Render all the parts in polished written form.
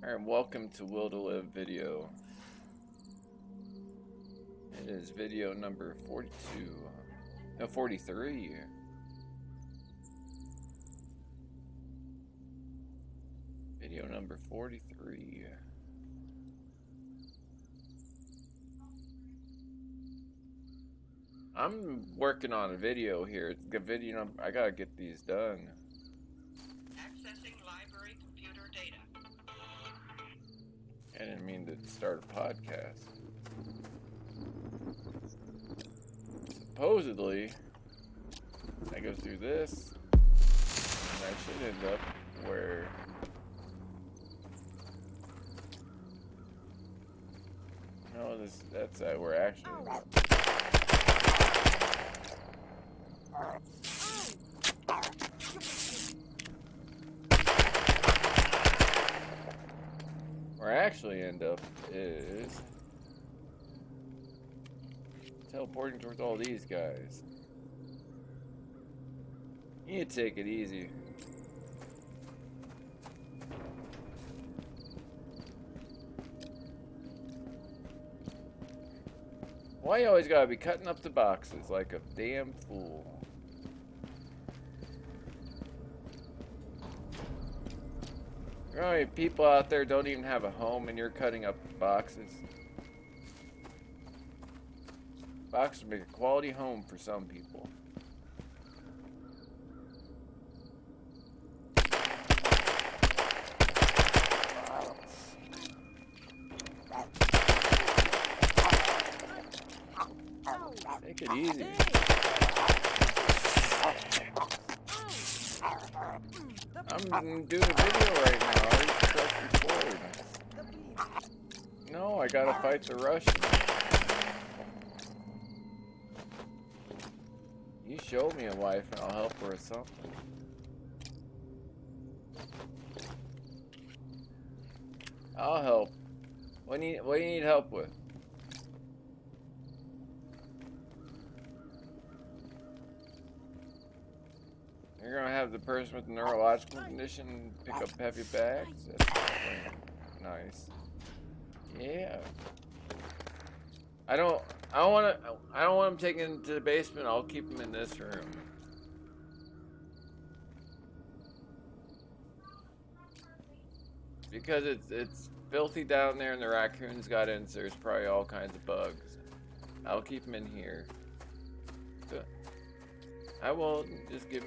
Alright, welcome to Will to Live video. It is video number 42. No, 43. Video number 43. I'm working on a video here. It's a good video. I gotta get these done. Accessing library computer data. I didn't mean to start a podcast. Supposedly, I go through this, and I should end up where no, that's where action is. Where I actually end up is teleporting towards all these guys. You need to take it easy. Why you always gotta be cutting up the boxes like a damn fool? You know how many people out there don't even have a home and you're cutting up boxes? Boxes make a quality home for some people. Take it easy. I'm doing a video right now. I just press record. No, I gotta fight the Russian. You show me a wife and I'll help her with something. I'll help. What do you need help with? You're gonna have the person with the neurological condition pick up heavy bags? That's nice. Yeah. I don't want him taken to the basement. I'll keep him in this room. Because it's filthy down there and the raccoons got in, so there's probably all kinds of bugs. I'll keep him in here. So I will just give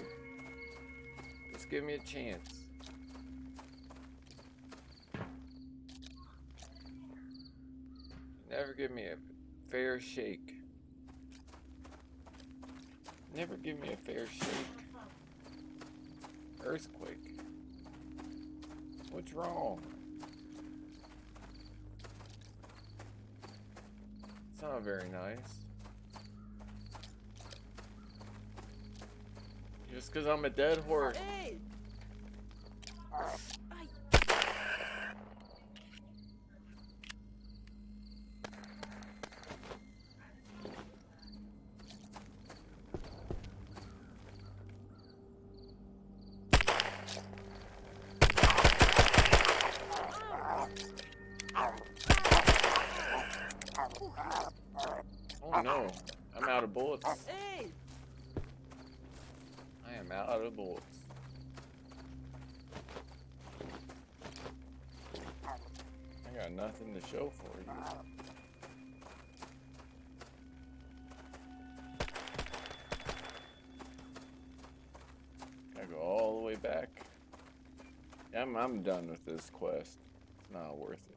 me a chance. Never give me a fair shake. Never give me a fair shake. Earthquake. What's wrong? It's not very nice. Just because I'm a dead horse. Hey! Oh no, I'm out of bullets. Hey! I am out of bullets. I got nothing to show for you. Gotta go all the way back. I'm done with this quest. It's not worth it.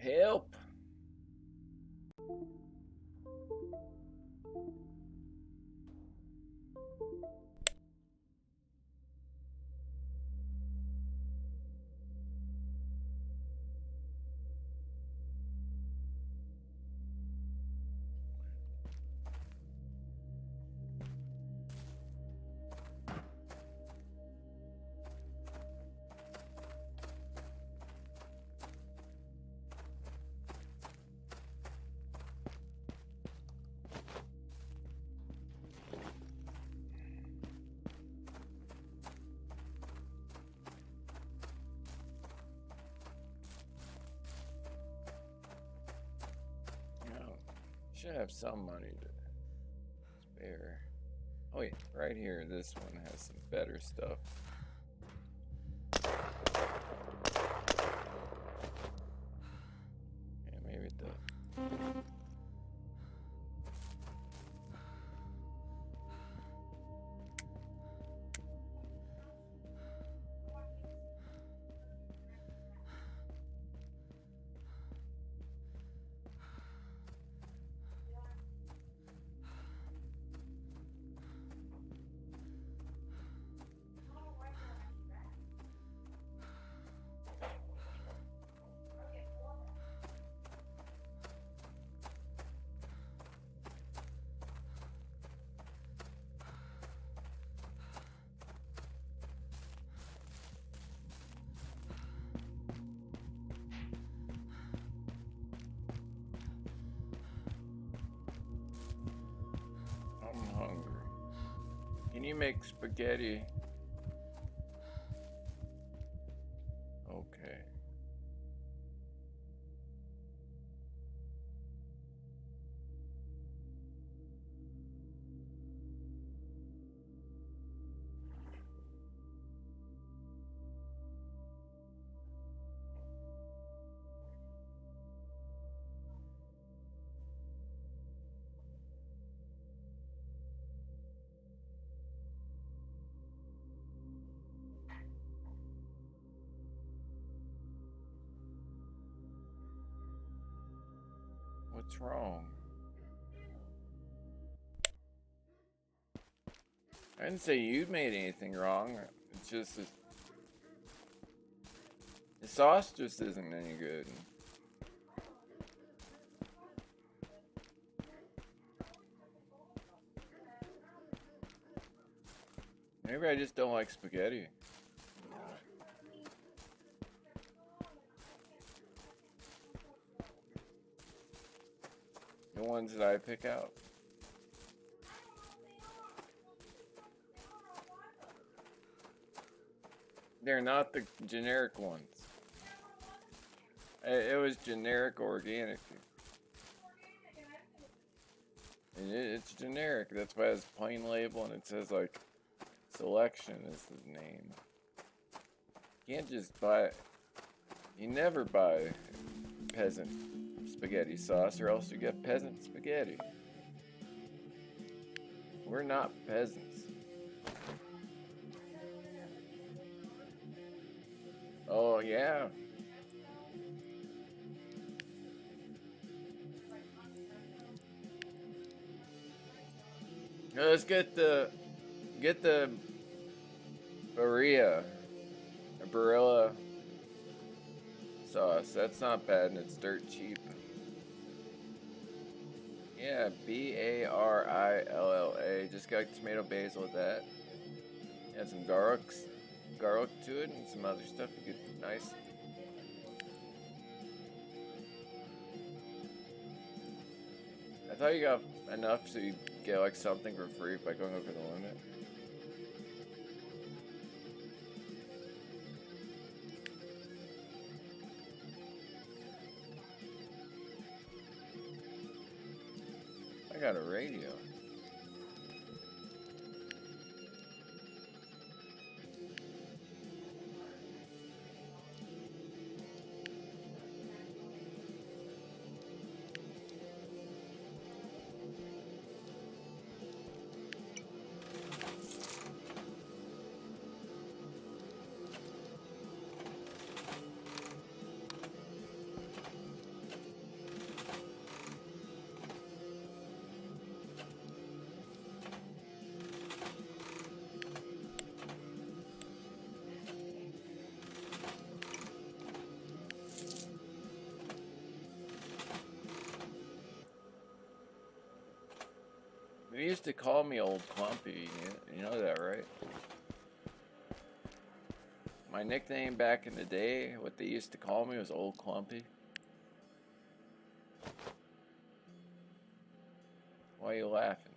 Help! Should have some money to spare. Oh wait, right here, this one has some better stuff. Yeah, maybe it does. I'm hungry. Can you make spaghetti? Okay. What's wrong? I didn't say you made anything wrong. It's just the sauce just isn't any good. Maybe I just don't like spaghetti. The ones that I pick out. They're not the generic ones. It was generic organic. And it's generic. That's why it has plain label and it says like selection is the name. You can't just buy. You never buy peasant spaghetti sauce or else you get peasant spaghetti. We're not peasants. Oh yeah. Now let's get the Barilla sauce. That's not bad and it's dirt cheap. Yeah, Barilla. Just got tomato basil with that. Add some garlic to it and some other stuff. You get nice. I thought you got enough so you get like something for free by going over the limit. I got a radio. They used to call me Old Clumpy. You know that, right? My nickname back in the day, what they used to call me was Old Clumpy. Why are you laughing?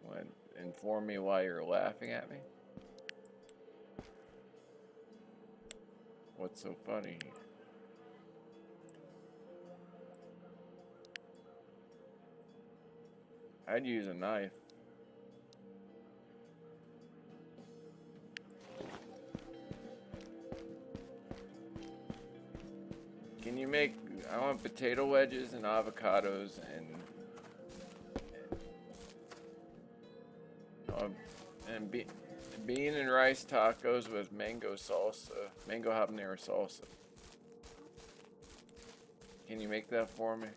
Want to inform me why you're laughing at me? What's so funny? I'd use a knife. Can you make... I want potato wedges and avocados and bean and rice tacos with mango salsa, mango habanero salsa. Can you make that for me?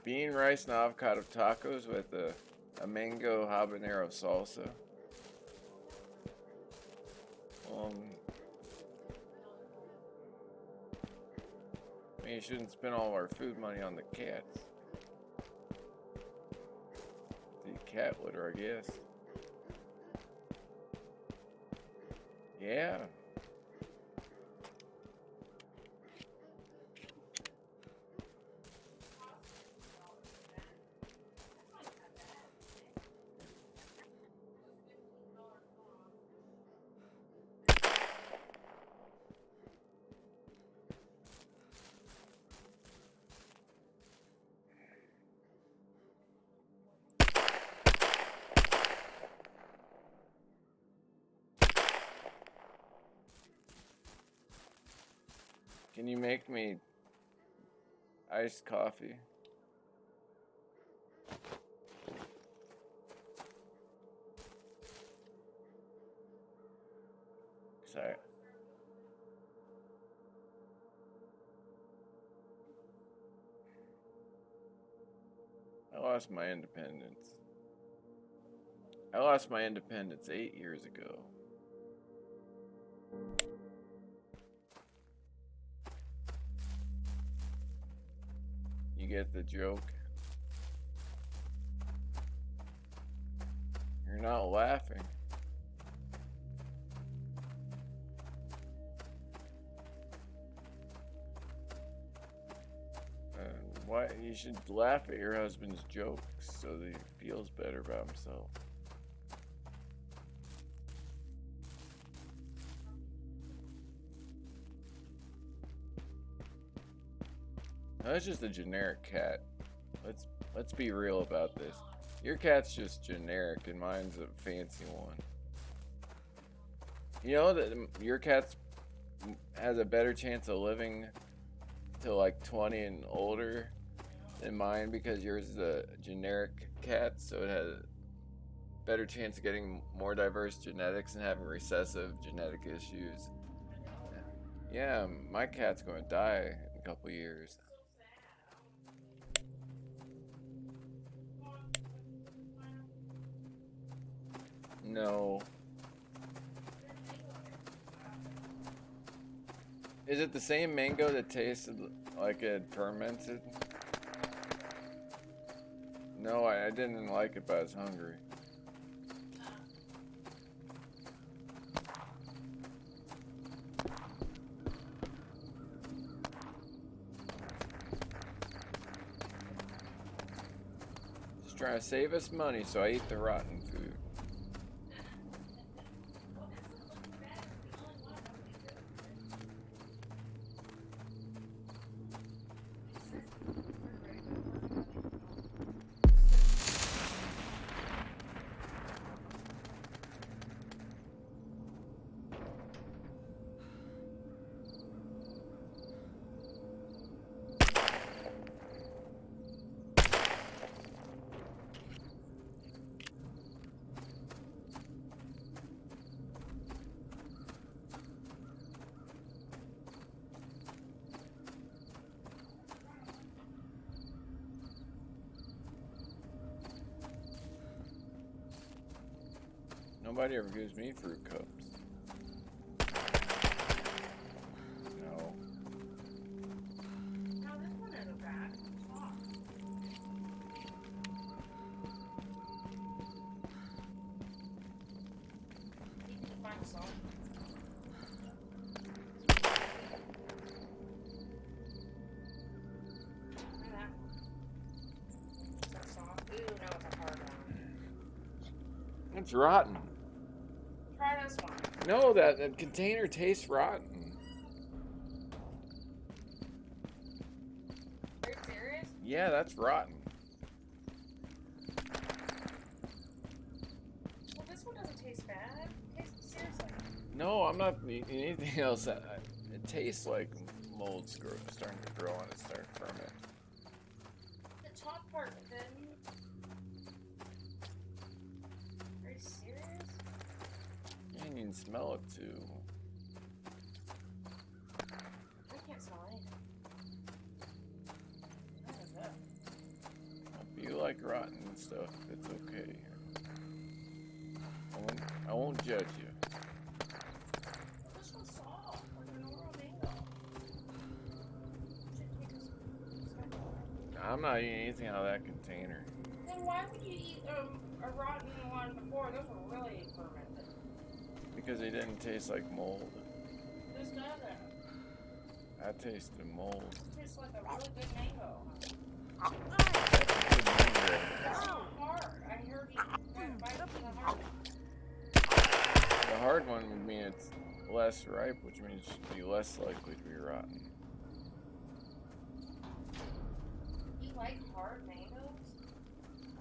Bean, rice, and avocado tacos with a mango habanero salsa. I mean, you shouldn't spend all of our food money on the cats. The cat litter, I guess. Yeah. Can you make me iced coffee? Sorry. I lost my independence. I lost my independence 8 years ago. You get the joke? You're not laughing. Why? You should laugh at your husband's jokes so that he feels better about himself. That's just a generic cat. Let's be real about this. Your cat's just generic and mine's a fancy one. You know that your cat has a better chance of living to like 20 and older than mine because yours is a generic cat, so it has a better chance of getting more diverse genetics and having recessive genetic issues. Yeah, my cat's going to die in a couple years. No. Is it the same mango that tasted like it fermented? No, I didn't like it, but I was hungry. Just trying to save us money, so I eat the rotten food. Nobody ever gives me fruit cups. salt. Try that one. Is that soft? Ooh, no, it's a hard one. It's rotten. Try this one. No, that container tastes rotten. Are you serious? Yeah, that's rotten. Well, this one doesn't taste bad. Seriously. No, I'm not eating anything else. It tastes like mold's starting to grow and it's starting to ferment. The top part then. Are you serious? Yeah, and you can smell it too. I can't smell anything. What is that? If you like rotten stuff, it's okay. I won't judge you. Well, this one's soft, like a normal mango. Should take a I'm not eating anything out of that container. Then why would you eat a rotten one before? Those were really fermented. Because they didn't taste like mold. This doesn't. That tasted mold. This tastes like a really good mango. That's a good mango. It's not hard. I heard you bite into the hard one. The hard one would mean it's less ripe, which means it should be less likely to be rotten. You like hard mangoes?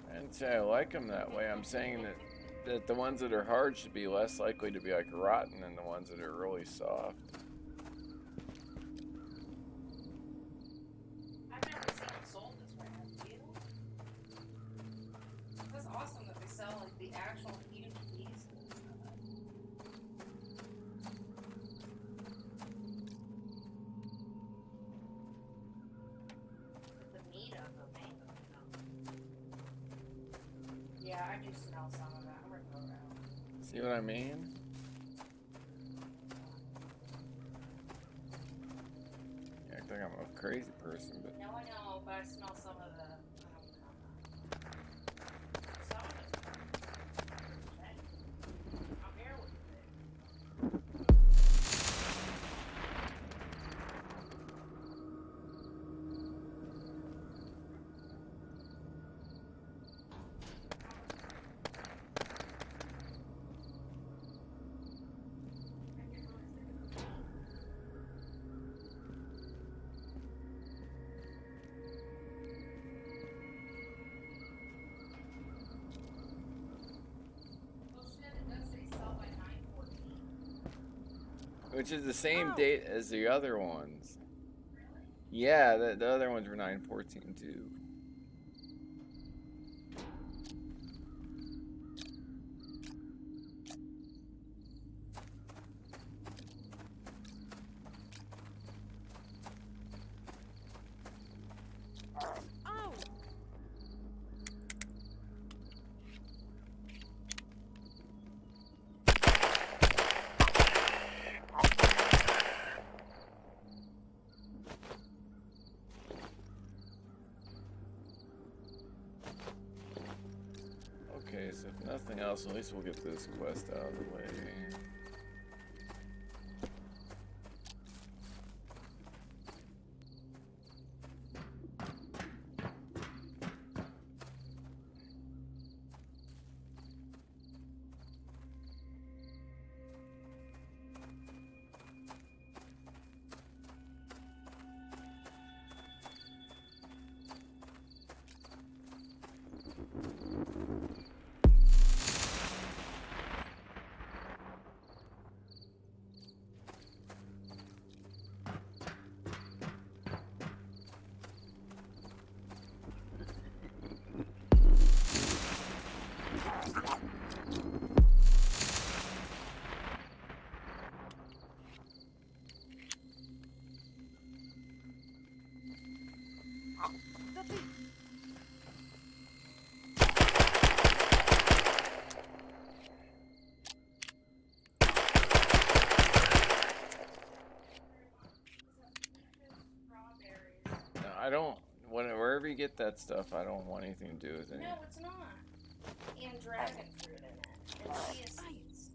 I didn't say I like them that way. I'm saying that the ones that are hard should be less likely to be like rotten than the ones that are really soft. I've never seen it sold this way, have you? That's awesome that they sell like the actual huge pieces. The meat of the mango. Yeah, I do smell some of that. I'm gonna go around. See what I mean? You act like I'm a crazy person, but No, I know, but I smell some of the. Some of it's okay. I'm here with it. Well, shit, it does say sell by 9/14. which is the same date as the other ones. Really? Yeah, the other ones were 9/14 too. Okay, so if nothing else, at least we'll get this quest out of the way. No, I don't. Wherever you get that stuff, I don't want anything to do with it. No, it's not. And dragon fruit in it. And chia seeds.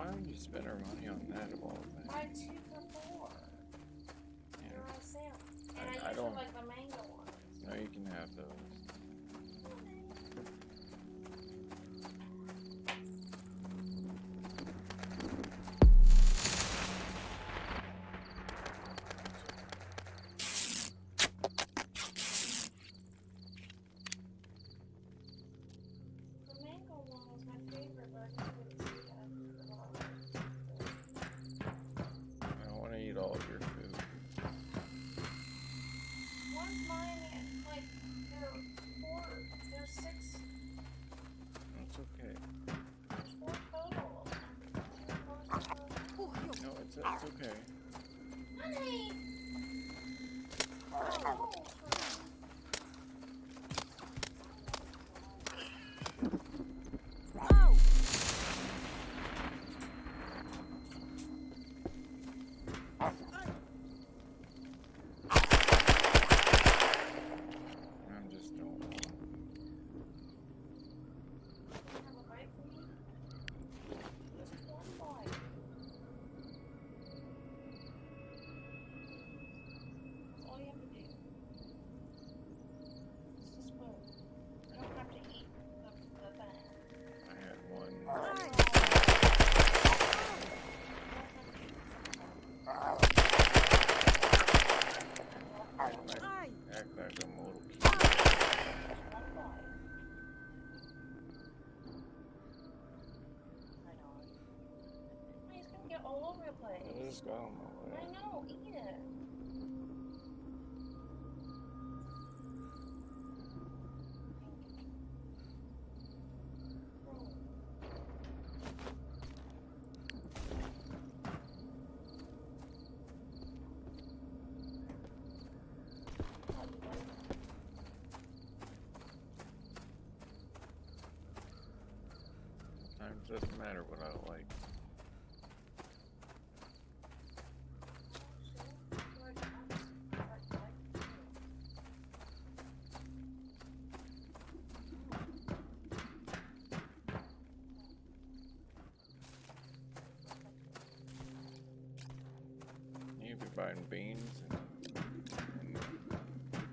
Why would you spend our money on that of all things? Buy 2 for $4. Yeah. They're on sale. And I I usually don't- like the mango ones. No, you can have those. The mango one was my favorite, but I didn't see it. I don't want to eat all of your food. One's mine, and like, there's 6, It's okay. there's 4 total. No, it's okay. Honey! Oh, I'm just don't want. have a bite for me? Just one bite. That's all you have to do. It's a spoon. You don't have to eat the thing. I had one. Act like I'm a little kid. He's gonna get all over the place. This guy don't know I know, eat it. Sometimes it doesn't matter what I like. You be buying beans and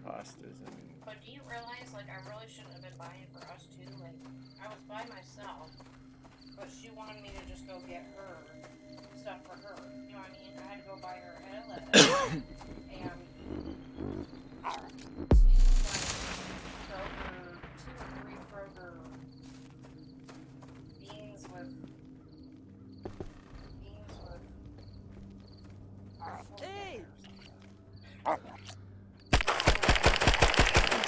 pastas and But do you realize, like, I really shouldn't have been buying for us too? Like, I was by myself, but she wanted me to just go get her stuff for her. You know what I mean? I had to go buy her a head of lettuce and 2 or 3 Kroger beans with Hey!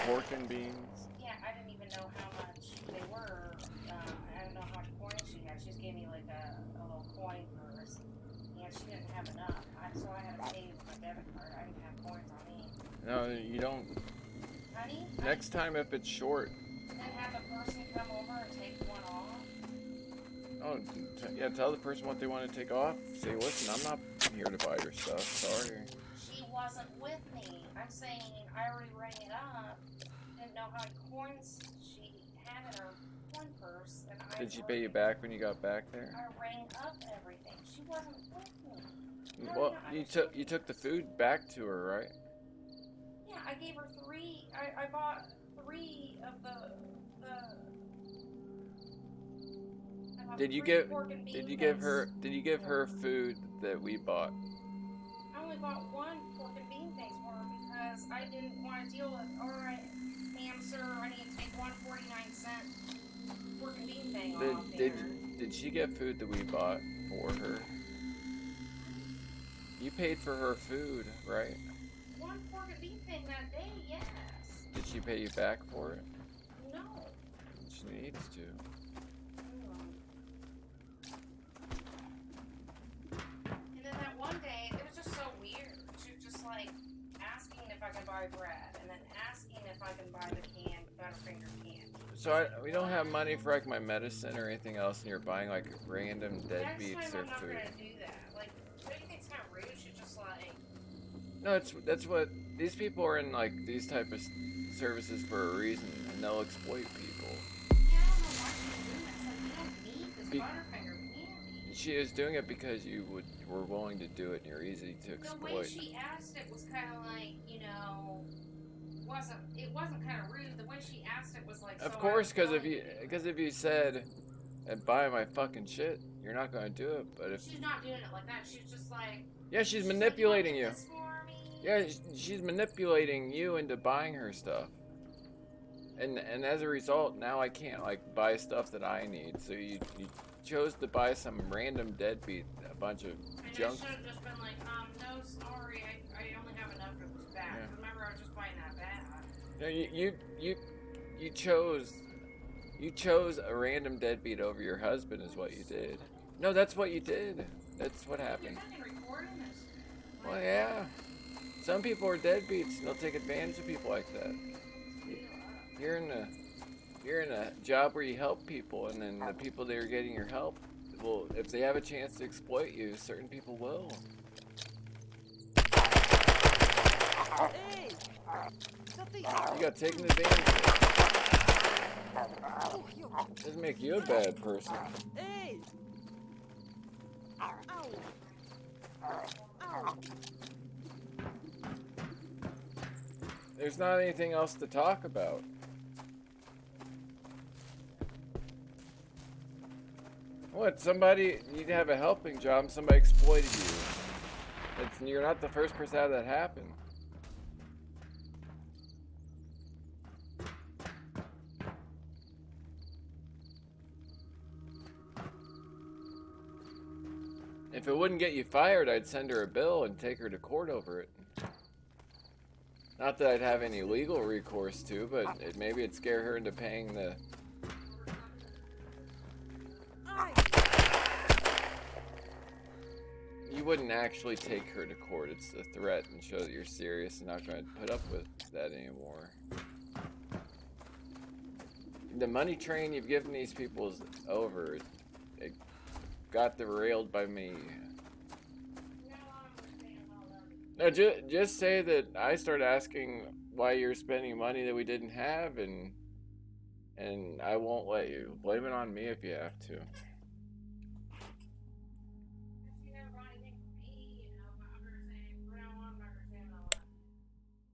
pork and beans. Yeah, I didn't even know how much they were. I don't know how much coin she had. She just gave me like a little coin purse. And she didn't have enough. So I had to pay with my debit card. I didn't have coins on me. No, you don't. Honey? Next time if it's short. And have the person come over and take one off. Oh, yeah, tell the person what they want to take off. Say, listen, I'm not here to buy your stuff. Sorry. She wasn't with me. I'm saying I already rang it up. Didn't know how many coins she had in her coin purse. And I Did she pay you back when you got back there? I rang up everything. She wasn't with me. No, Well, no, you took the food back to her, right? Yeah, I gave her 3. I bought 3 of the I bought Did you 3 give pork and bean Did you give her things. Did you give her food that we bought? I only bought 1 pork and bean things for her because I didn't want to deal with, alright, ma'am, sir, I need to take 1.49 pork and bean thing off Did she get food that we bought for her? You paid for her food, right? 1 pork and bean thing that day, yes. Did she pay you back for it? No. She needs to. And then that one day, it was just so weird. She was just like asking if I can buy bread, and then asking if I can buy the canned Butterfinger candy. So we don't have money for like my medicine or anything else, and you're buying like random deadbeats Next their time I'm not food. gonna do that. Like, don't you think it's kind of rude? She just like, No, that's what these people are in, like these type of services for a reason, and they'll exploit people. yeah, I don't know why she's doing that. It's like, you don't need this Be- Butterfinger candy. she is doing it because you were willing to do it and you're easy to the way exploit. she asked it was kind of like, you know, it wasn't kind of rude. The way she asked it was like, Of so course, I was willing to do it. because if you said, and buy my fucking shit, you're not gonna do it. But if She's not doing it like that. She's just like, yeah, she's like, manipulating "You you. wanna get this for me?" Yeah, she's manipulating you into buying her stuff. And as a result, now I can't like buy stuff that I need. So you chose to buy some random deadbeat a bunch of And junk. I should have just been like, no, sorry, I only have enough for this bag. Yeah. Remember, I was just buying that bag. No, you chose a random deadbeat over your husband is what you did. No, that's what you did. That's what happened. You're fucking recording this. Well, yeah. Some people are deadbeats and they'll take advantage of people like that. You're in a job where you help people, and then the people that are getting your help, well, if they have a chance to exploit you, certain people will. Hey! You got taken advantage of. Doesn't make you a bad person. Hey! Ow! Ow! There's not anything else to talk about. What? Somebody, you'd have a helping job and somebody exploited you. You're not the first person to have that happen. If it wouldn't get you fired, I'd send her a bill and take her to court over it. Not that I'd have any legal recourse to, but maybe it'd scare her into paying the... You wouldn't actually take her to court. It's a threat and show that you're serious and not going to put up with that anymore. The money train you've given these people is over. It got derailed by me. No, just say that I started asking why you're spending money that we didn't have, and I won't let you. Blame it on me if you have to.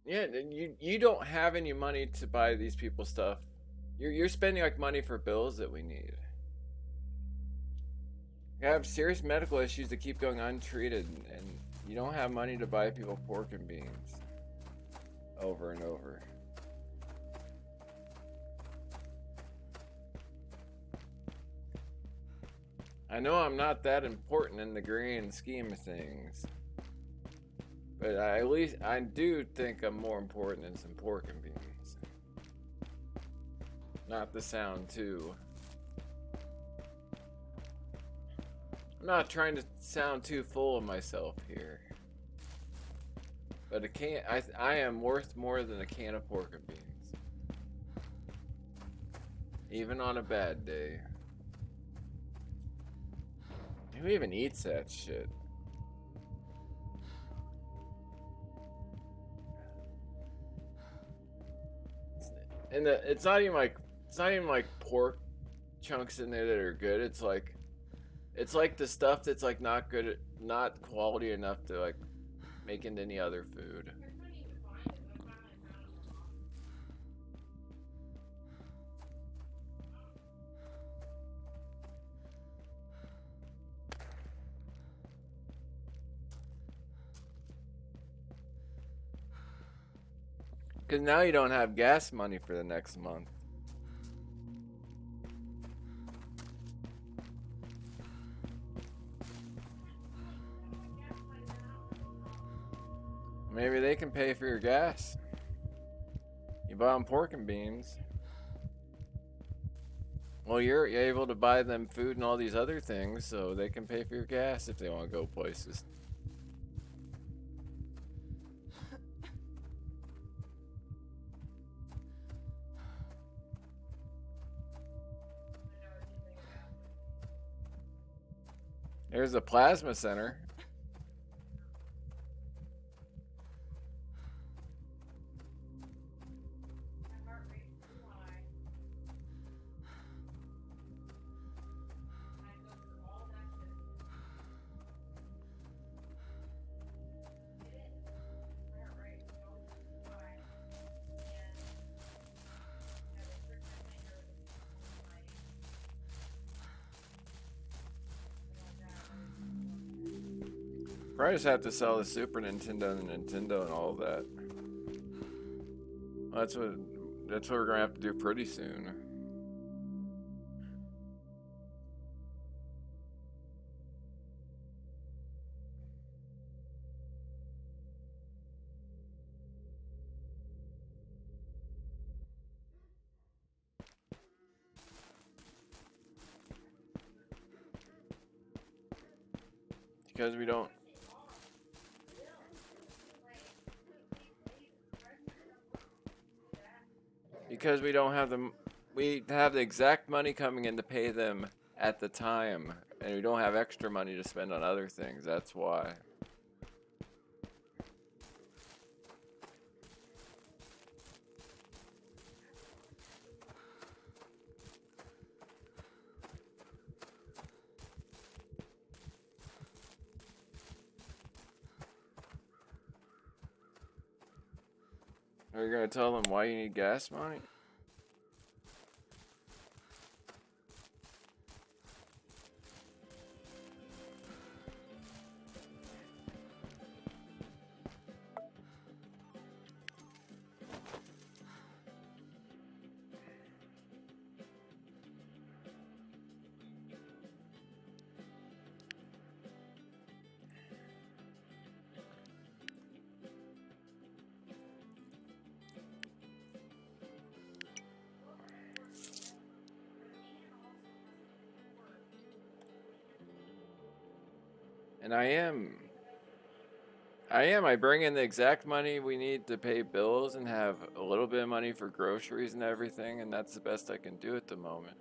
Yeah, you don't have any money to buy these people stuff. You're spending like money for bills that we need. You have serious medical issues that keep going untreated, and you don't have money to buy people pork and beans over and over. I know I'm not that important in the grand scheme of things, but at least I do think I'm more important than some pork and beans. Not to sound too... I'm not trying to sound too full of myself here. But I am worth more than a can of pork and beans. Even on a bad day. Who even eats that shit? And it's not even like pork chunks in there that are good. It's like the stuff that's like not good, not quality enough to like make into any other food. Because now you don't have gas money for the next month. Maybe they can pay for your gas. You buy them pork and beans. Well, you're able to buy them food and all these other things, so they can pay for your gas if they want to go places. There's a plasma center. Probably just have to sell the Super Nintendo and the Nintendo and all of that. Well, that's what we're gonna have to do pretty soon. Because we don't. Because we don't have the. We have the exact money coming in to pay them at the time, and we don't have extra money to spend on other things. That's why. Are you gonna tell them why you need gas money? And I am. I bring in the exact money we need to pay bills and have a little bit of money for groceries and everything, and that's the best I can do at the moment.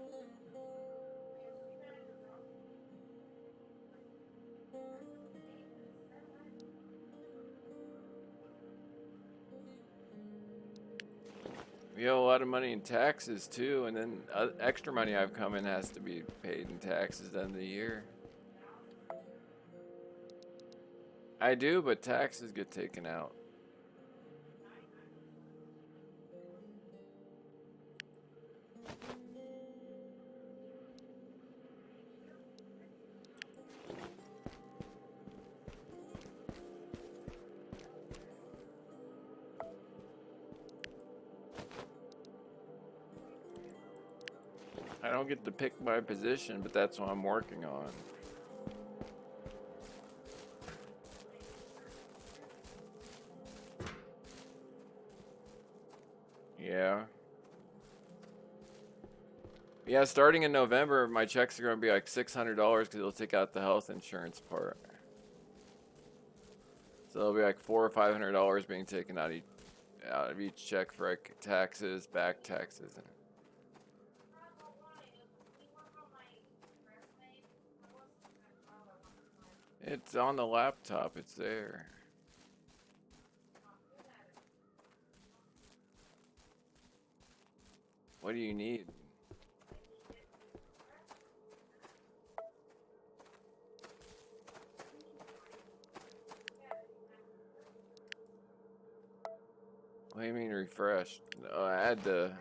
We owe a lot of money in taxes too, and then extra money I've come in has to be paid in taxes at the end of the year. I do, but taxes get taken out. I don't get to pick my position, but that's what I'm working on. Yeah. Yeah, starting in November, my checks are going to be like $600 because they'll take out the health insurance part. So it'll be like $400 or $500 being taken out of each check for like taxes, back taxes. It's on the laptop. It's there. What do you need? What do you mean refreshed? No, I had to.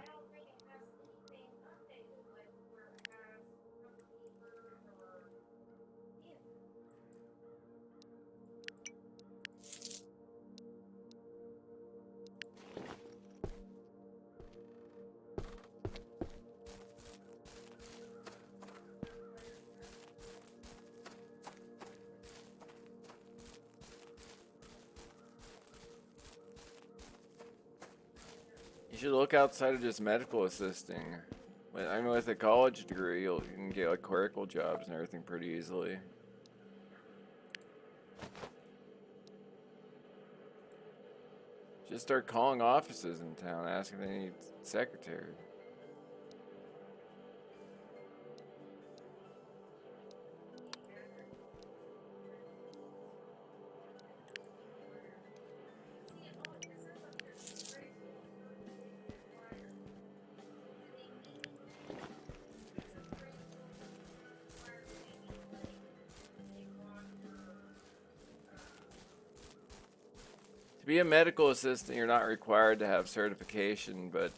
You should look outside of just medical assisting. I mean, with a college degree, you can get like clerical jobs and everything pretty easily. Just start calling offices in town, asking if they need secretary. To be a medical assistant, you're not required to have certification, but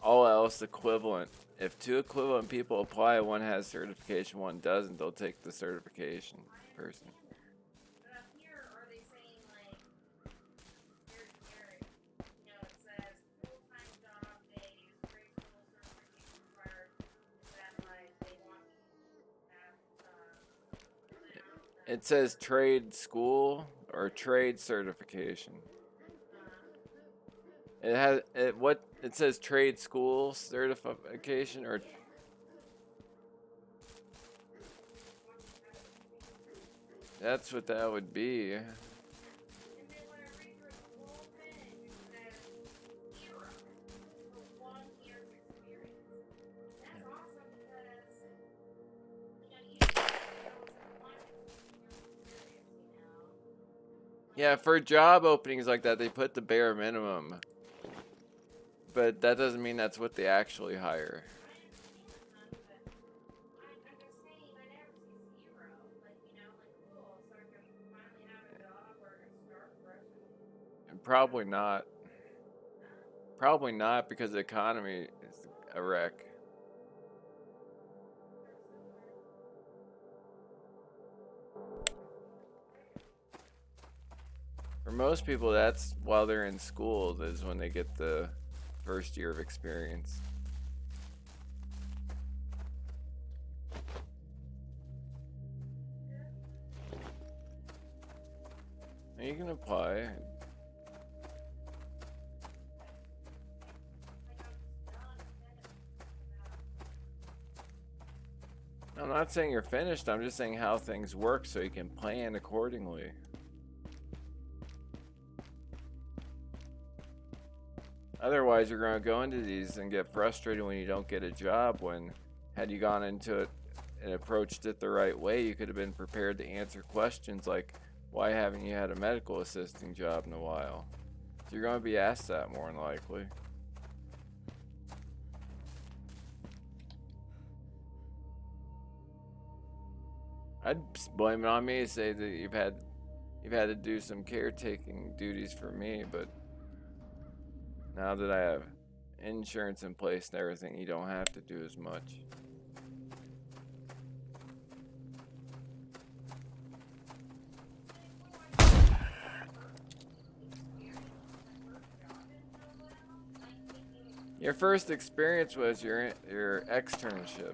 all else equivalent. If two equivalent people apply, one has certification, one doesn't, they'll take the certification person. It says trade school or trade certification. It has it says trade school certification or that's what that would be. And then when I read through the whole thing, it says 0 for 1 year's experience. That's awesome because, usually it goes for 1 year's experience, Yeah, for job openings like that, they put the bare minimum. But that doesn't mean that's what they actually hire. I'm just saying, I never see 0. Cool, so I can finally have a job where I can start fresh. And probably not. Probably not because the economy is a wreck. For most people, that's while they're in school is when they get the first year of experience. And you can apply. I'm not saying you're finished, I'm just saying how things work so you can plan accordingly. Otherwise, you're going to go into these and get frustrated when you don't get a job, when had you gone into it and approached it the right way, you could have been prepared to answer questions like, why haven't you had a medical assisting job in a while? So you're going to be asked that more than likely. I'd blame it on me, say that you've had to do some caretaking duties for me, but now that I have insurance in place and everything, you don't have to do as much. Your first experience was your externship.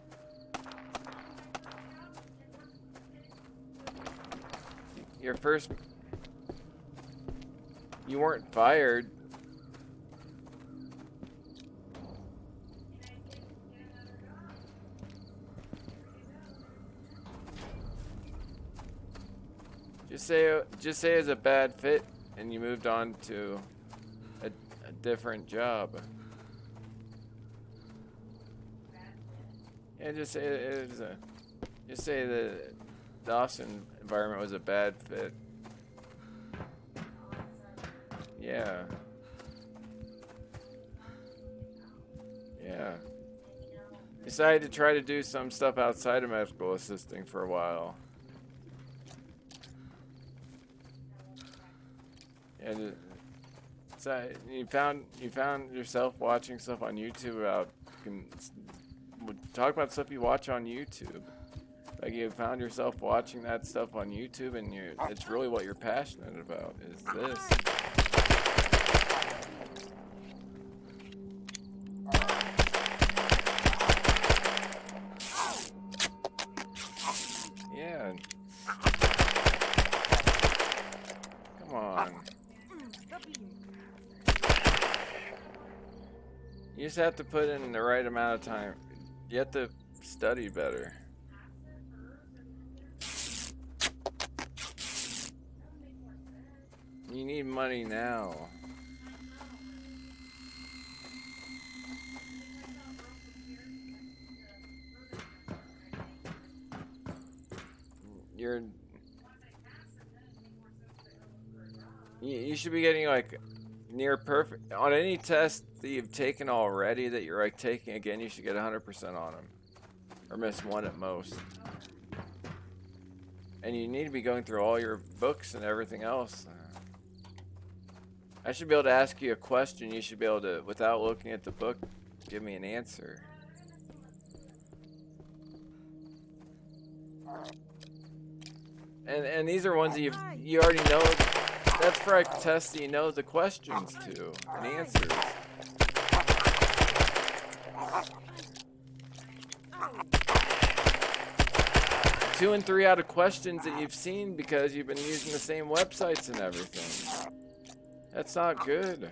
Your first, you weren't fired. Just say it's a bad fit and you moved on to a different job. Yeah, just say it was just say that the Austin environment was a bad fit. Yeah. Yeah. Decided to try to do some stuff outside of medical assisting for a while. And so you found yourself watching stuff on YouTube about talk about stuff you watch on YouTube. Like you found yourself watching that stuff on YouTube, and it's really what you're passionate about is this. Yeah. Come on. You just have to put in the right amount of time. You have to study better. You need money now. You should be getting like near perfect on any test that you've taken already that you're like taking again. You should get 100% on them, or miss one at most. And you need to be going through all your books and everything else. I should be able to ask you a question. You should be able to, without looking at the book, give me an answer. And these are ones that you already know. That's for a test that you know the questions to and answers. 2 and 3 out of questions that you've seen because you've been using the same websites and everything. That's not good.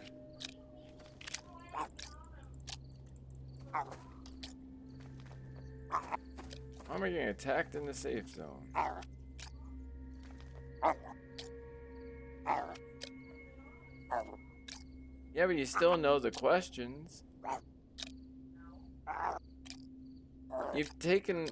How am I getting attacked in the safe zone? Yeah, but you still know the questions. You've taken...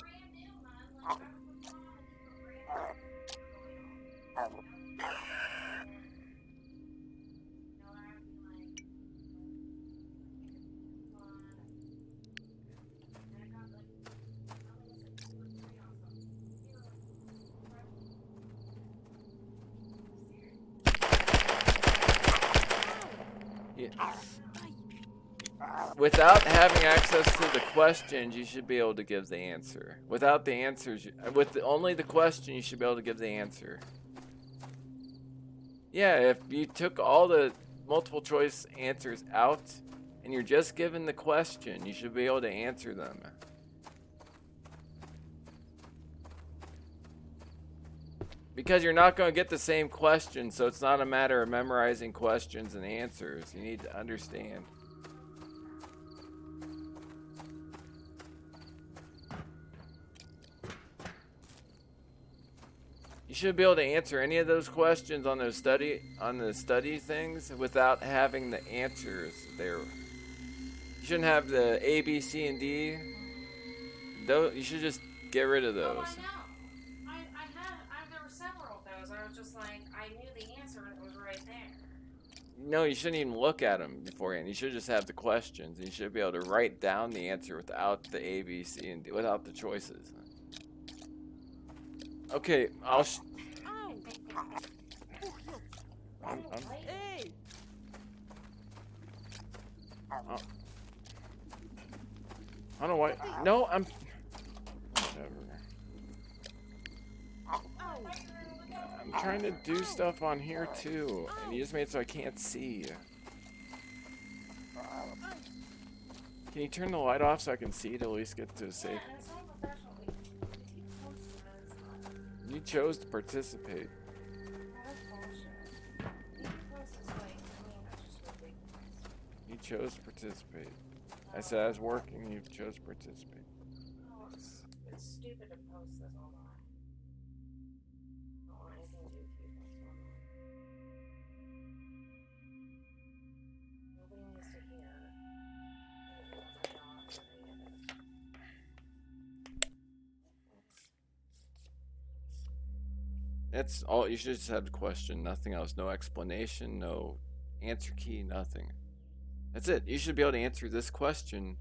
Without having access to the questions, you should be able to give the answer. Without the answers, only the question, you should be able to give the answer. Yeah, if you took all the multiple choice answers out and you're just given the question, you should be able to answer them. Because you're not going to get the same question, so it's not a matter of memorizing questions and answers. You need to understand. You should be able to answer any of those questions on the study things without having the answers there. You shouldn't have the A, B, C, and D. You should just get rid of those. Oh, I know. There were several of those. I was just like, I knew the answer and it was right there. No, you shouldn't even look at them beforehand. You should just have the questions. You should be able to write down the answer without the A, B, C, and D, without the choices. Okay, I'm Hey! I don't know why. No, I'm. Whatever. I'm trying to do stuff on here too, and you just made it so I can't see. Can you turn the light off so I can see to at least get to safe? Yeah, it's not professional. You post this. You chose to participate. That's bullshit. You post this like, that's just ridiculous. You chose to participate. I said I was working. You chose to participate. Oh, it's stupid to post this online. I don't want anything to do with you post online. Nobody needs to hear anything about my job or any of this. That's all. You should just have the question, nothing else. No explanation, no answer key, nothing. That's it. You should be able to answer this question.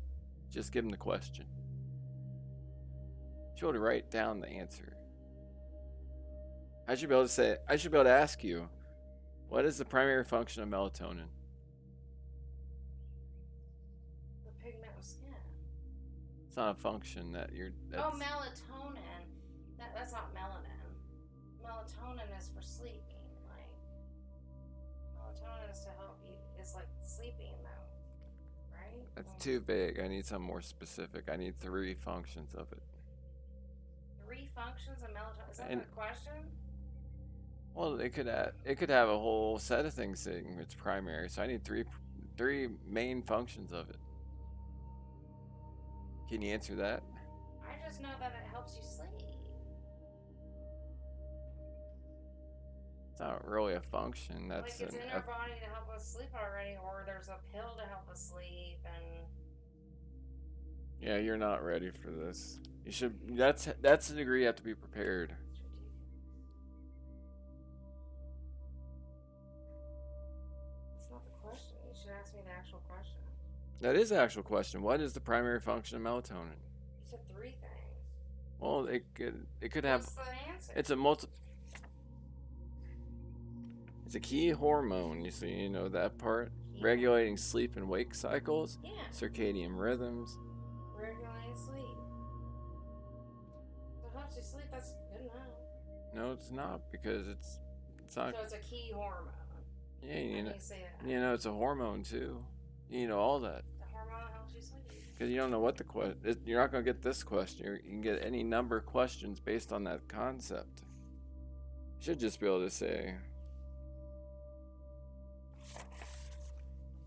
Just give them the question. You should be able to write down the answer. I should be able to say, I should be able to ask you, what is the primary function of melatonin? The pigment of skin. It's not a function that you're. Oh, melatonin. That's not melanin. Melatonin is for sleeping. Like, melatonin is to help you. It's like sleeping, though. Right? That's too vague. I need something more specific. I need 3 functions of it. 3 functions of melatonin. Is that And- the question? Well, it could have a whole set of things saying it's primary. So I need three main functions of it. Can you answer that? I just know that it helps you sleep. It's not really a function. Like, That's it's in our body to help us sleep already, or there's a pill to help us sleep, and yeah. You're not ready for this. You should. That's the degree you have to be prepared. it's not the question. You should ask me the actual question. That is the actual question. What is the primary function of melatonin? You said 3 things. Well, it could have. What's the answer? It's a key hormone. You know that part. Yeah. Regulating sleep and wake cycles, Yeah. circadian rhythms. Regulating sleep. So it helps you sleep. That's good enough. No, it's not because it's not. So it's a key hormone. Yeah, How you do know, you say that? it's a hormone too. You know all that. The hormone that helps you sleep. Because you don't know what the question. You're not going to get this question. You can get any number of questions based on that concept. You should just be able to say.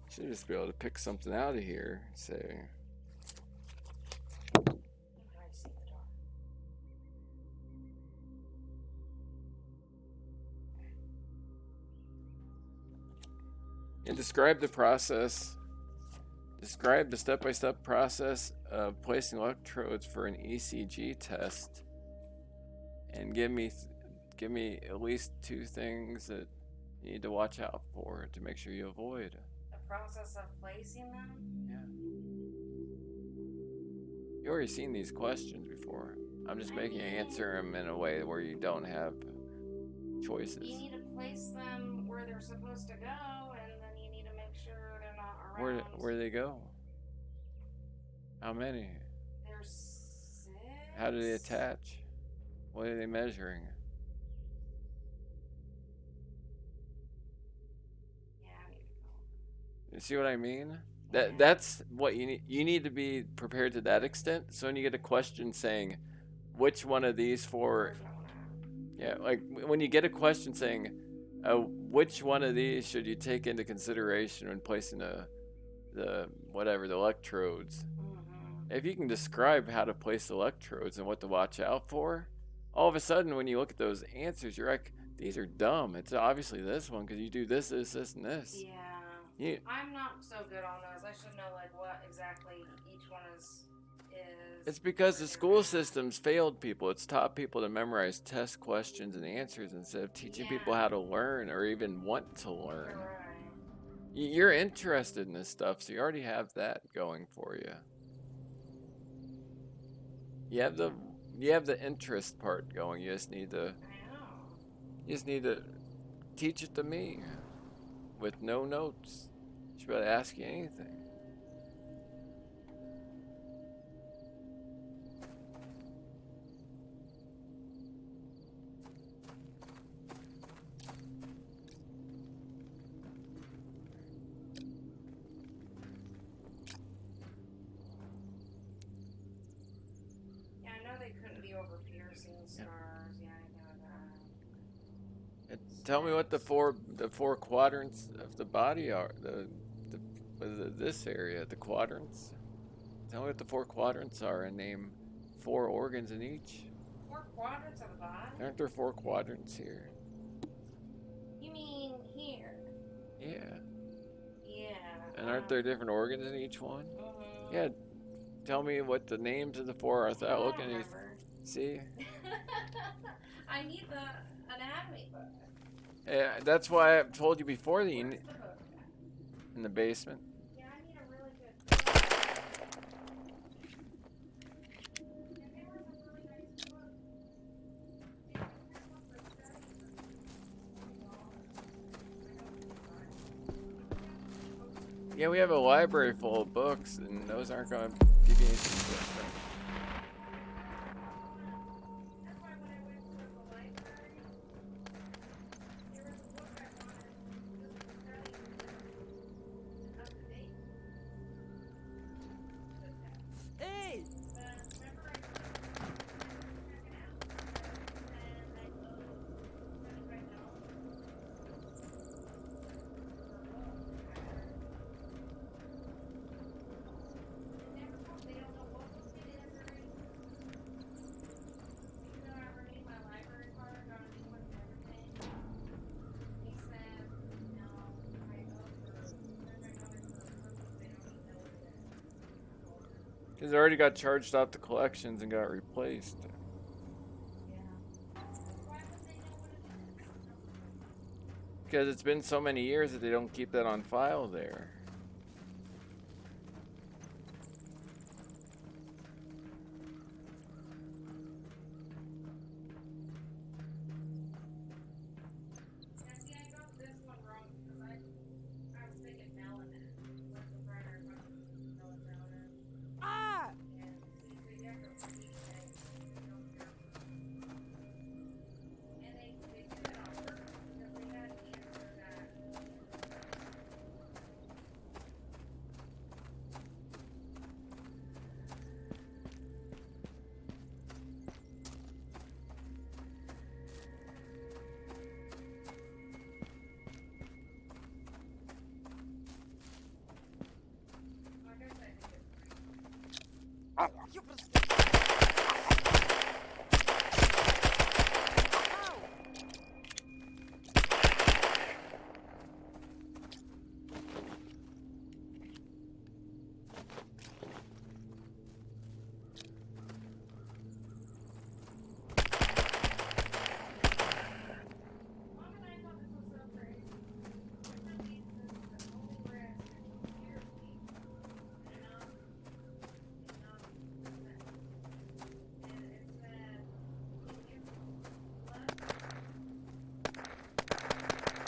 Should just be able to pick something out of here. Say. I see the dog. And describe the process. Describe the step-by-step process of placing electrodes for an ECG test, and give me at least 2 things that you need to watch out for to make sure you avoid. The process of placing them? Yeah. You already seen these questions before. I'm just making you answer them in a way where you don't have choices. You need to place them where they're supposed to go, and then you need to make sure they're not around. Where do they go? How many? There's 6. How do they attach? What are they measuring? Yeah, I need to go. You see what I mean? That's what you need. You need to be prepared to that extent. So when you get a question saying, which one of these 4, yeah, like when you get a question saying, which one of these should you take into consideration when placing the electrodes? If you can describe how to place electrodes and what to watch out for, all of a sudden when you look at those answers, you're like, these are dumb. It's obviously this one because you do this, and this. Yeah. I'm not so good on those. I should know like what exactly each one is. It's because the school system's failed people. It's taught people to memorize test questions and answers instead of teaching people how to learn or even want to learn. You're right. You're interested in this stuff, so you already have that going for you. You have the interest part going. You just need to. I know. You just need to teach it to me with no notes. She should be able to ask you anything. Yeah, I know they couldn't be over piercing scars. Yeah, I know that. Tell me what the four quadrants of the body are. This area, the quadrants. Tell me what the 4 quadrants are and name 4 organs in each. 4 quadrants of the body? Aren't there 4 quadrants here? You mean here? Yeah. Yeah. And aren't there different organs in each one? Mhm. Yeah. Tell me what the names of the 4 are without I looking don't at these. remember. See? I need the anatomy book. Yeah, that's why I've told you before that you Where's need, the book? in the basement. Yeah, I need a really good book. And there was a really nice book. Yeah, this one for studies. Yeah, we have a library full of books, and those aren't going to give you anything different. That's why when I went to the library, there was a book I wanted. This was studies and up to date. Hey! But remember I told you I was checking out and I told right now. They don't know what book it is or anything. Even though I renewed my library card, got a new one and everything. He said, no, I go for, they're going for a book, they don't even know what it is. Because they already got charged out the collections and got replaced. Yeah. Why would they know what it is? Because it's been so many years that they don't keep that on file there. Yeah, see, I got this one wrong because I was thinking melanin. What's the primary function of melanin? Ah! And see, so you have to read things. You don't hear. And they did it on purpose because they had to answer that.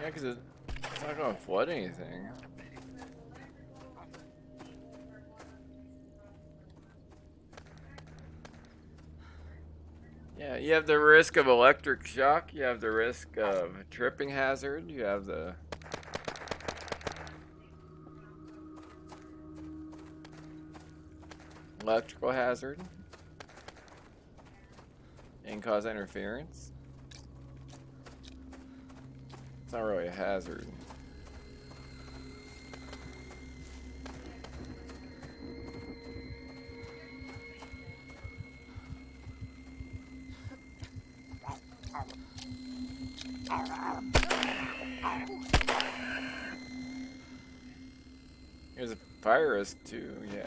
Yeah, because it's not going to flood anything. Yeah, you have the risk of electric shock, you have the risk of tripping hazard, you have the electrical hazard and cause interference. It's not really a hazard. There's a fire risk too, yeah.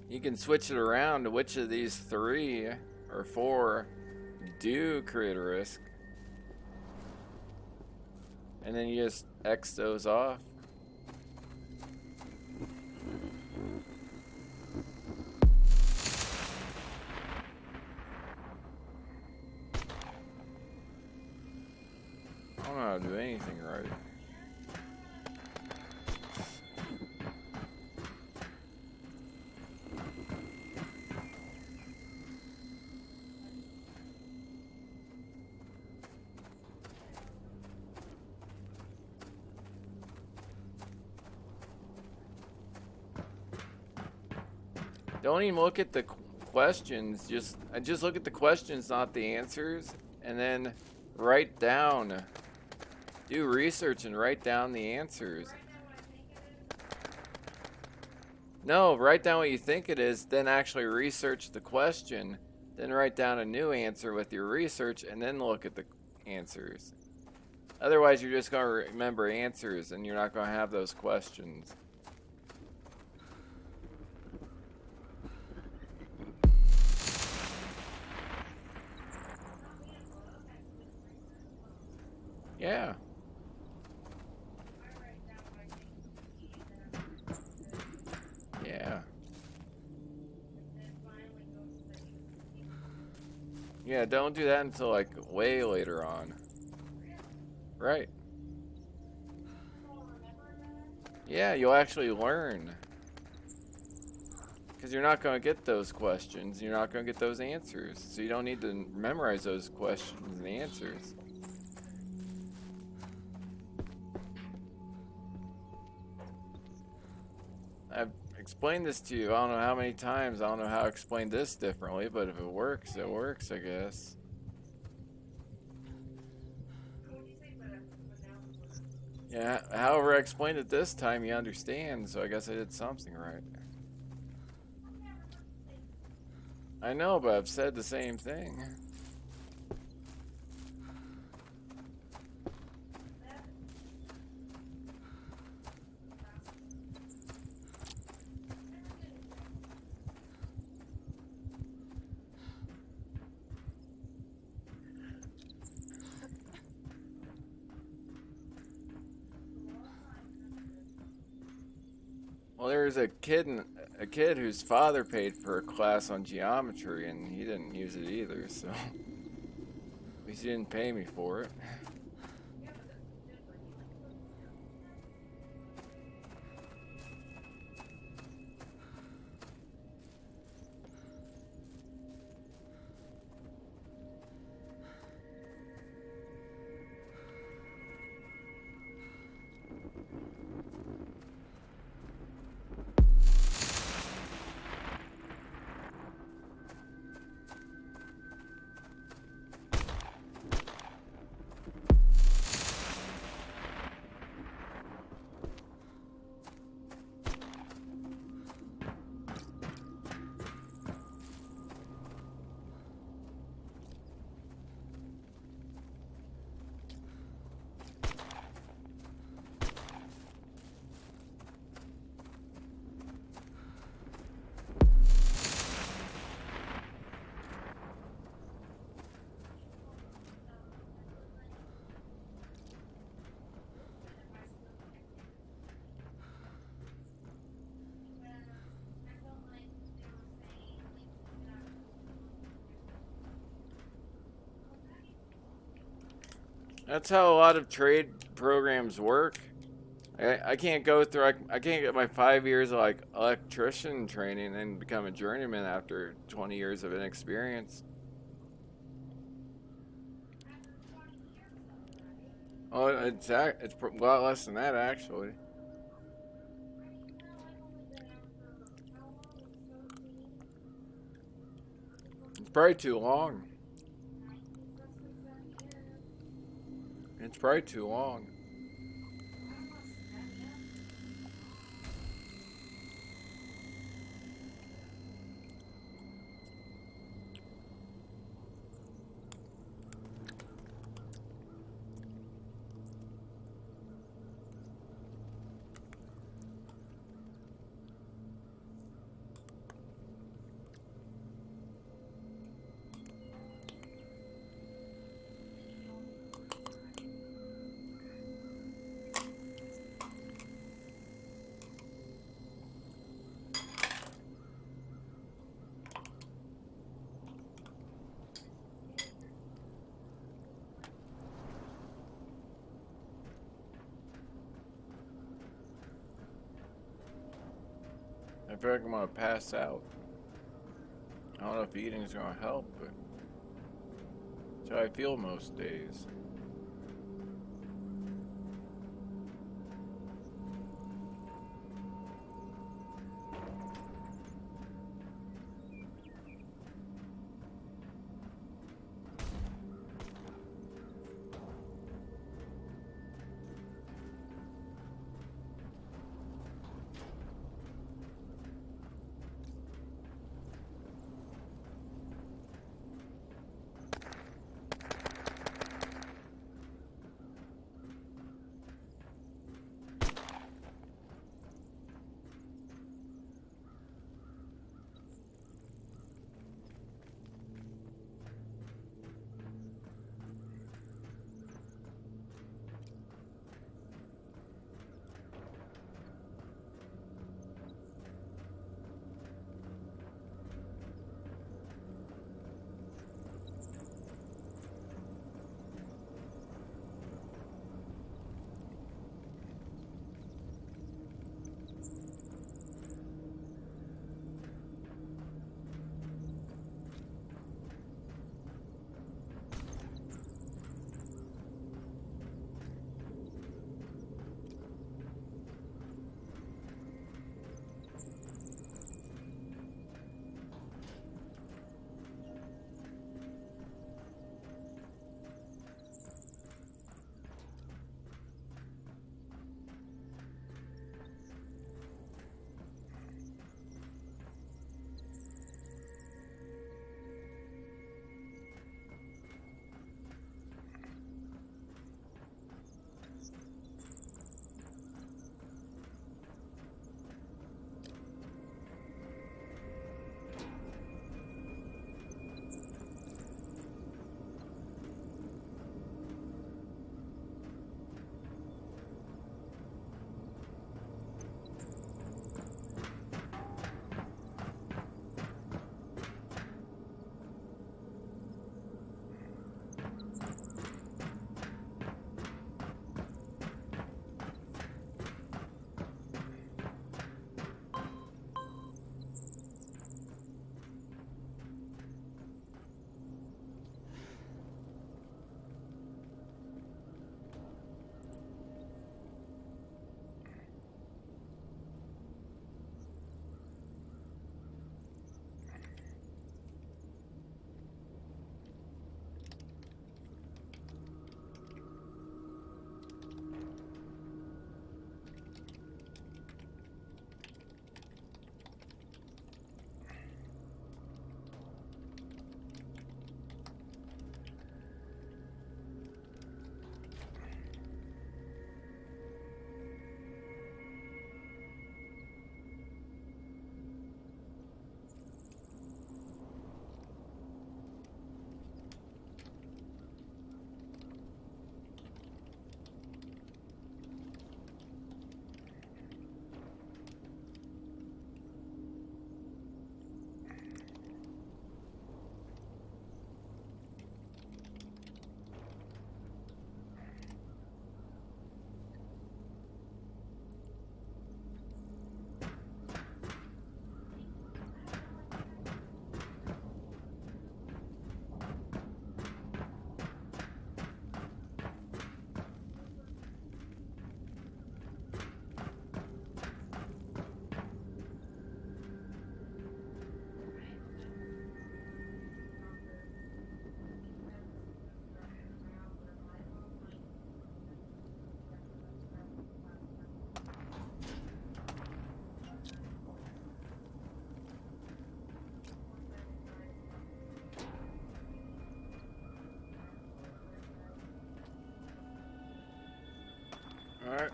You can switch it around to which of these 3 or 4 do create a risk. And then you just X those off. I don't know how to do anything right. Don't even look at the questions. Just look at the questions, not the answers, and then write down. Do research and write down the answers. No, write down what you think it is, then actually research the question, then write down a new answer with your research, and then look at the answers. Otherwise, you're just going to remember answers, and you're not going to have those questions. Yeah. Yeah. Yeah, don't do that until like way later on. Right. Yeah, you'll actually learn. Because you're not going to get those questions. You're not going to get those answers. So you don't need to memorize those questions and answers. I've explained this to you, I don't know how many times, I don't know how to explain this differently, but if it works, I guess. Yeah, however I explained it this time, you understand, so I guess I did something right. I know, but I've said the same thing. Well, there's a kid whose father paid for a class on geometry, and he didn't use it either, so at least he didn't pay me for it. That's how a lot of trade programs work. I can't go through. I can't get my 5 years of like electrician training and become a journeyman after 20 years of inexperience. Oh, it's a lot less than that actually. It's probably too long. It's probably too long. I feel like I'm gonna pass out. I don't know if eating's gonna help, but that's how I feel most days.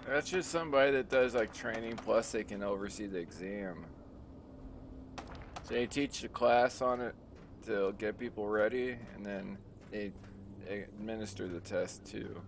That's just somebody that does like training plus they can oversee the exam. So they teach the class on it to get people ready, and then they administer the test too.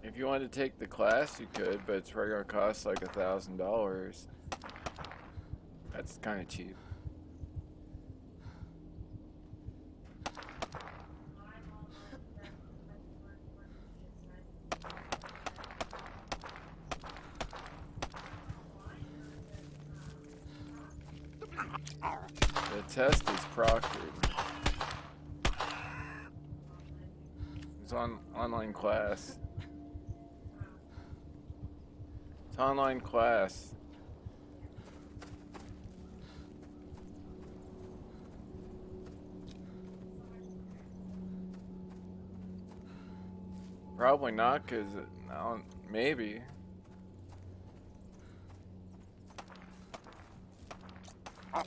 If you wanted to take the class, you could, but it's probably gonna cost like $1,000. That's kind of cheap. The test is proctored. It's on online class. It's online class. Probably not, cause maybe. Ow.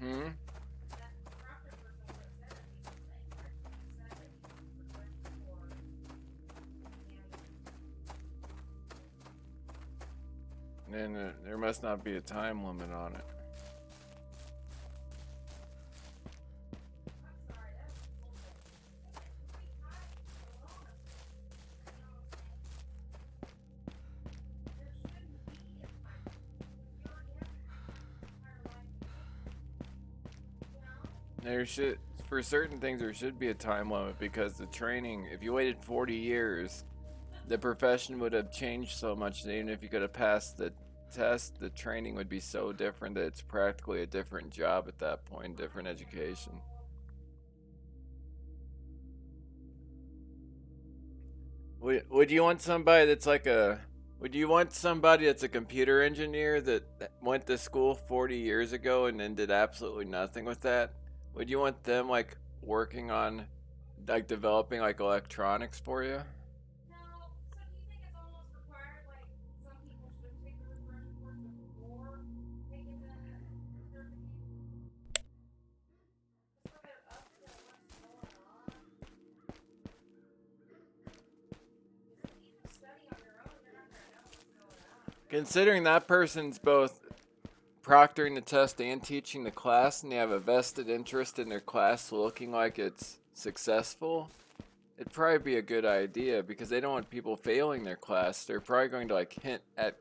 Hmm? Then there must not be a time limit on it. There should, for certain things, there should be a time limit because the training, if you waited 40 years, the profession would have changed so much that even if you could have passed the test, the training would be so different that it's practically a different job at that point, different education. Would you want somebody that's like a would you want somebody that's a computer engineer that went to school 40 years ago and then did absolutely nothing with that? Would you want them like working on like developing like electronics for you? Considering that person's both proctoring the test and teaching the class, and they have a vested interest in their class looking like it's successful, it'd probably be a good idea because they don't want people failing their class. They're probably going to like hint at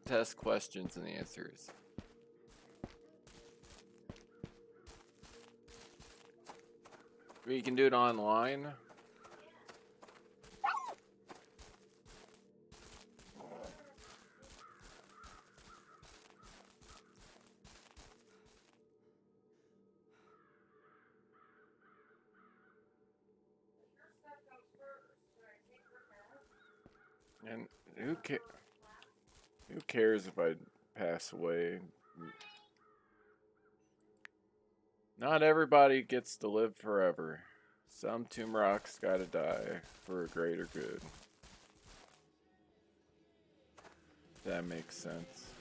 test questions and answers. You can do it online. And who cares if I pass away? Not everybody gets to live forever. Some tomb rocks gotta die for a greater good. That makes sense.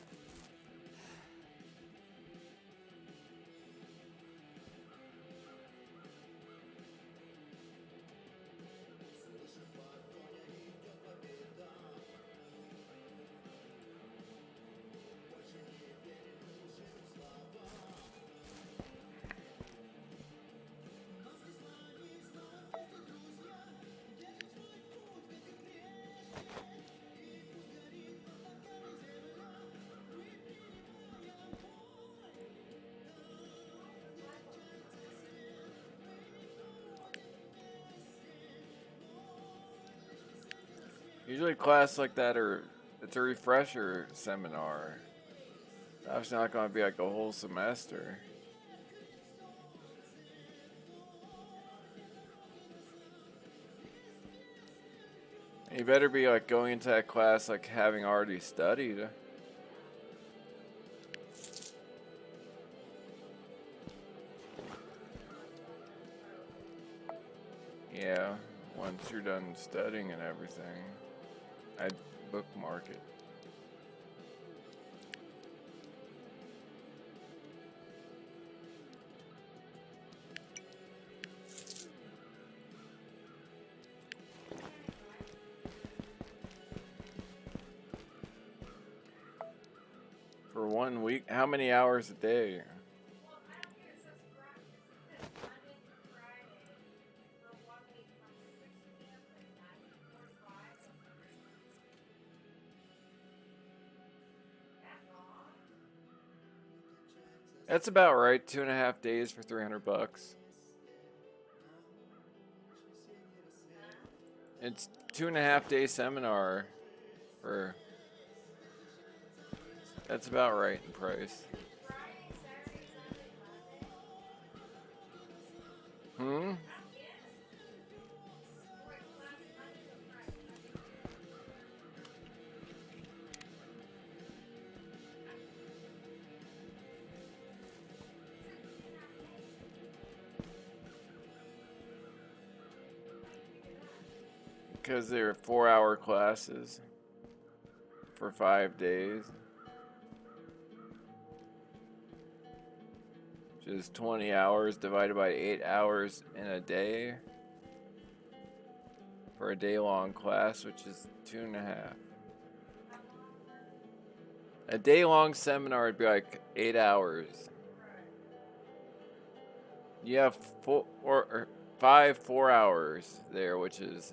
Usually class like that it's a refresher seminar. It's obviously not going to be like a whole semester. You better be like going into that class like having already studied. Yeah, once you're done studying and everything, I'd bookmark it. For 1 week, how many hours a day? Well, actually, it says Monday through Friday for 1 week from 6 p.m. to 9:45. That long? That's about right. 2.5 days for $300. It's 2.5 day seminar for. That's about right in price. Friday, Saturday, Sunday, Monday. Hmm? Yes. Wait, class Monday to Friday. Because they're 4-hour classes for 5 days. Which is 20 hours divided by 8 hours in a day. For a day-long class, which is 2.5. A day-long seminar would be like 8 hours. You have 5 4 hours there, which is